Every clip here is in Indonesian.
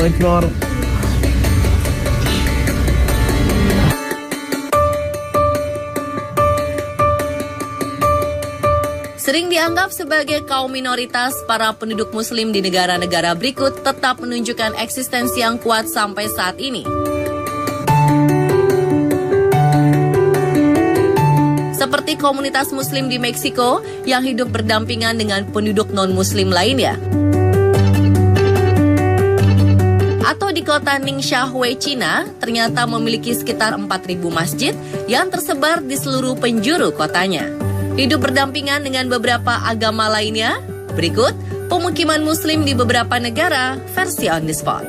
Akbar. Sering dianggap sebagai kaum minoritas, para penduduk muslim di negara-negara berikut tetap menunjukkan eksistensi yang kuat sampai saat ini. Seperti komunitas muslim di Meksiko yang hidup berdampingan dengan penduduk non-muslim lainnya. Atau di kota Ningxia-Hui, Cina, ternyata memiliki sekitar 4.000 masjid yang tersebar di seluruh penjuru kotanya. Hidup berdampingan dengan beberapa agama lainnya. Berikut pemukiman muslim di beberapa negara versi on the spot.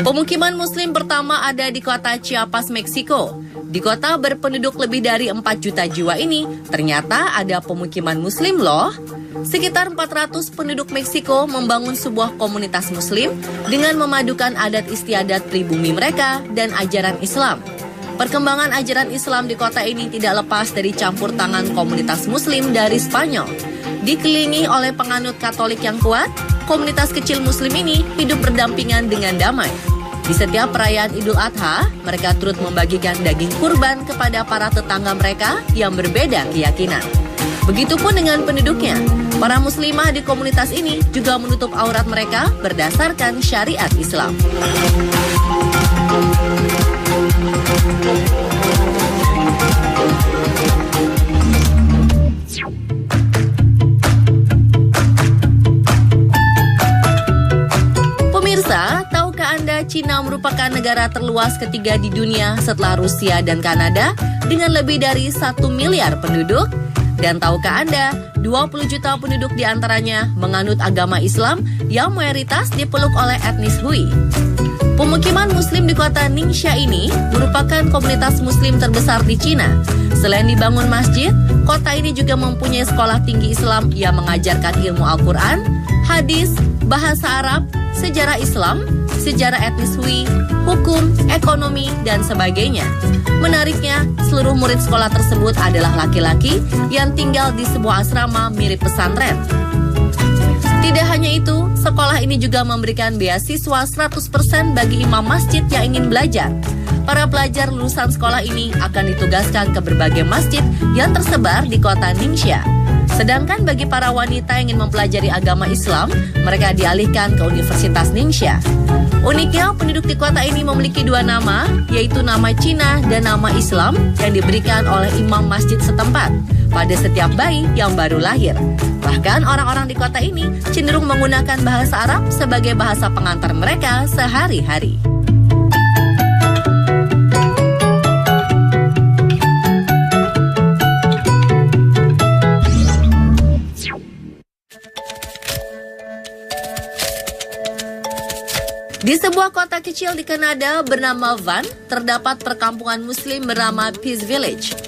Pemukiman muslim pertama ada di kota Chiapas, Meksiko. Di kota berpenduduk lebih dari 4 juta jiwa ini, ternyata ada pemukiman muslim loh. Sekitar 400 penduduk Meksiko membangun sebuah komunitas muslim dengan memadukan adat istiadat pribumi mereka dan ajaran Islam. Perkembangan ajaran Islam di kota ini tidak lepas dari campur tangan komunitas muslim dari Spanyol. Dikelilingi oleh penganut Katolik yang kuat, komunitas kecil muslim ini hidup berdampingan dengan damai. Di setiap perayaan Idul Adha, mereka turut membagikan daging kurban kepada para tetangga mereka yang berbeda keyakinan. Begitupun dengan penduduknya. Para muslimah di komunitas ini juga menutup aurat mereka berdasarkan syariat Islam. Pemirsa, tahukah Anda Cina merupakan negara terluas ketiga di dunia setelah Rusia dan Kanada dengan lebih dari 1 miliar penduduk? Dan tahukah Anda, 20 juta penduduk diantaranya menganut agama Islam yang mayoritas dipeluk oleh etnis Hui. Pemukiman muslim di kota Ningxia ini merupakan komunitas muslim terbesar di Cina. Selain dibangun masjid, kota ini juga mempunyai sekolah tinggi Islam yang mengajarkan ilmu Al-Quran, hadis, bahasa Arab, sejarah Islam, sejarah etnis Hui, hukum, ekonomi, dan sebagainya. Menariknya, seluruh murid sekolah tersebut adalah laki-laki yang tinggal di sebuah asrama mirip pesantren. Tidak hanya itu, sekolah ini juga memberikan beasiswa 100% bagi imam masjid yang ingin belajar. Para pelajar lulusan sekolah ini akan ditugaskan ke berbagai masjid yang tersebar di kota Ningxia. Sedangkan bagi para wanita yang ingin mempelajari agama Islam, mereka dialihkan ke Universitas Ningxia. Uniknya, penduduk di kota ini memiliki 2 nama, yaitu nama Cina dan nama Islam yang diberikan oleh imam masjid setempat pada setiap bayi yang baru lahir. Bahkan orang-orang di kota ini cenderung menggunakan bahasa Arab sebagai bahasa pengantar mereka sehari-hari. Di sebuah kota kecil di Kanada bernama Vaughan, terdapat perkampungan muslim bernama Peace Village.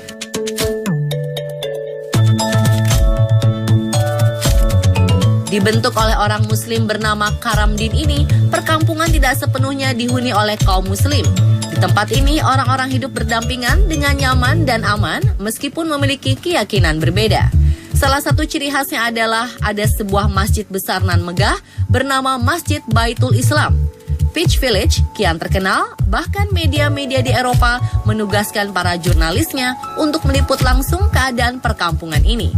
Dibentuk oleh orang muslim bernama Karamdin ini, perkampungan tidak sepenuhnya dihuni oleh kaum muslim. Di tempat ini, orang-orang hidup berdampingan dengan nyaman dan aman meskipun memiliki keyakinan berbeda. Salah satu ciri khasnya adalah ada sebuah masjid besar nan megah bernama Masjid Baitul Islam. Peace Village kian terkenal, bahkan media-media di Eropa menugaskan para jurnalisnya untuk meliput langsung keadaan perkampungan ini.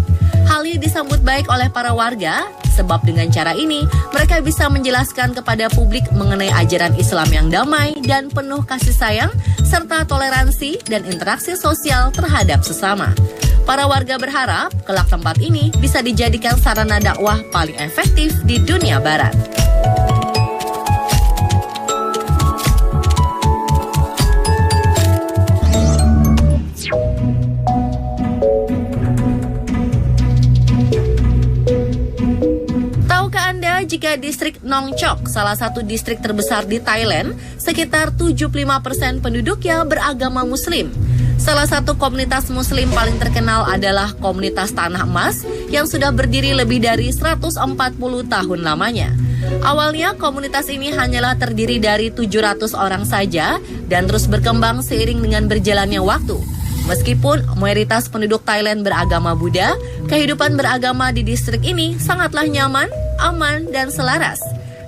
Hal ini disambut baik oleh para warga, sebab dengan cara ini mereka bisa menjelaskan kepada publik mengenai ajaran Islam yang damai dan penuh kasih sayang, serta toleransi dan interaksi sosial terhadap sesama. Para warga berharap kelak tempat ini bisa dijadikan sarana dakwah paling efektif di dunia barat. Jika distrik Nong Chok, salah satu distrik terbesar di Thailand, sekitar 75% penduduknya beragama Muslim. Salah satu komunitas Muslim paling terkenal adalah komunitas Tanah Emas yang sudah berdiri lebih dari 140 tahun lamanya. Awalnya komunitas ini hanyalah terdiri dari 700 orang saja dan terus berkembang seiring dengan berjalannya waktu. Meskipun mayoritas penduduk Thailand beragama Buddha, kehidupan beragama di distrik ini sangatlah nyaman, aman, dan selaras.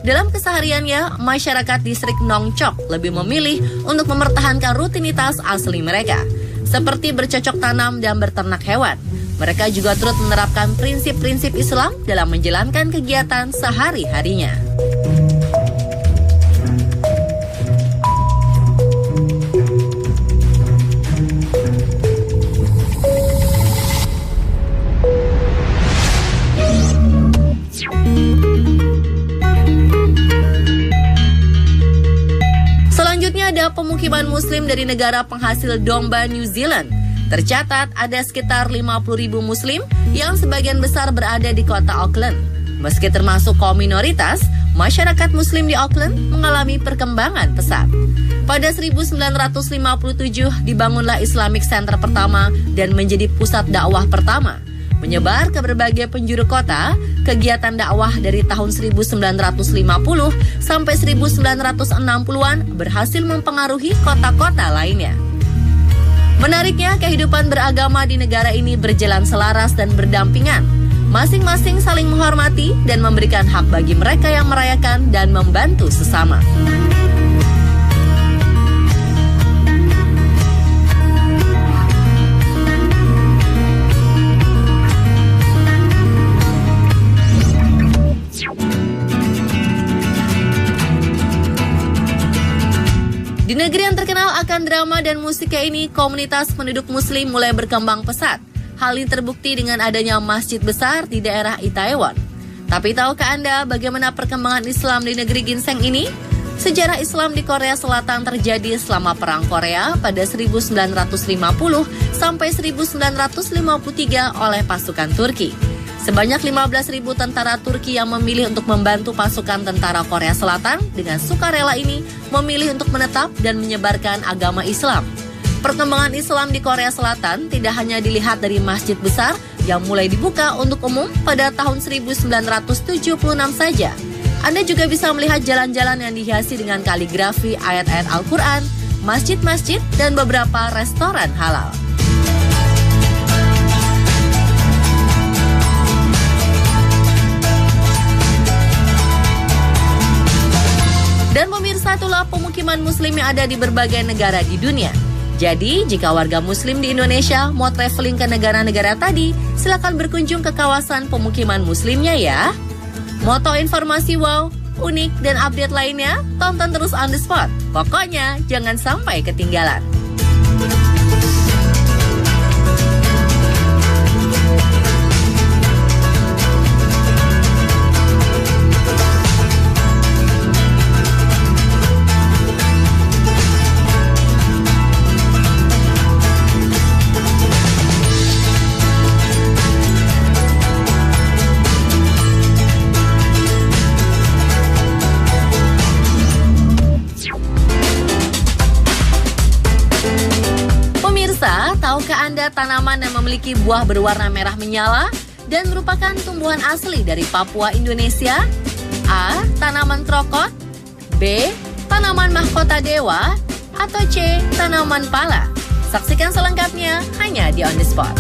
Dalam kesehariannya, masyarakat distrik Nong Chok lebih memilih untuk mempertahankan rutinitas asli mereka, seperti bercocok tanam dan berternak hewan. Mereka juga turut menerapkan prinsip-prinsip Islam dalam menjalankan kegiatan sehari-harinya. Selanjutnya ada pemukiman Muslim dari negara penghasil domba New Zealand. Tercatat ada sekitar 50.000 Muslim yang sebagian besar berada di kota Auckland. Meski termasuk kaum minoritas, masyarakat Muslim di Auckland mengalami perkembangan pesat. Pada 1957 dibangunlah Islamic Center pertama dan menjadi pusat dakwah pertama. Menyebar ke berbagai penjuru kota, kegiatan dakwah dari tahun 1950 sampai 1960-an berhasil mempengaruhi kota-kota lainnya. Menariknya, kehidupan beragama di negara ini berjalan selaras dan berdampingan. Masing-masing saling menghormati dan memberikan hak bagi mereka yang merayakan dan membantu sesama. Di negeri yang terkenal akan drama dan musiknya ini, komunitas penduduk Muslim mulai berkembang pesat. Hal ini terbukti dengan adanya masjid besar di daerah Itaewon. Tapi tahukah Anda bagaimana perkembangan Islam di negeri ginseng ini? Sejarah Islam di Korea Selatan terjadi selama Perang Korea pada 1950 sampai 1953 oleh pasukan Turki. Sebanyak 15.000 tentara Turki yang memilih untuk membantu pasukan tentara Korea Selatan dengan sukarela ini memilih untuk menetap dan menyebarkan agama Islam. Perkembangan Islam di Korea Selatan tidak hanya dilihat dari masjid besar yang mulai dibuka untuk umum pada tahun 1976 saja. Anda juga bisa melihat jalan-jalan yang dihiasi dengan kaligrafi ayat-ayat Al-Quran, masjid-masjid, dan beberapa restoran halal. Dan pemirsa, itulah pemukiman Muslim yang ada di berbagai negara di dunia. Jadi, jika warga Muslim di Indonesia mau traveling ke negara-negara tadi, silakan berkunjung ke kawasan pemukiman Muslimnya ya. Mau tahu informasi wow, unik, dan update lainnya? Tonton terus On The Spot. Pokoknya, jangan sampai ketinggalan. Tahukah Anda tanaman yang memiliki buah berwarna merah menyala dan merupakan tumbuhan asli dari Papua, Indonesia? A. Tanaman krokot, B. Tanaman mahkota dewa, atau C. Tanaman pala? Saksikan selengkapnya hanya di On The Spot.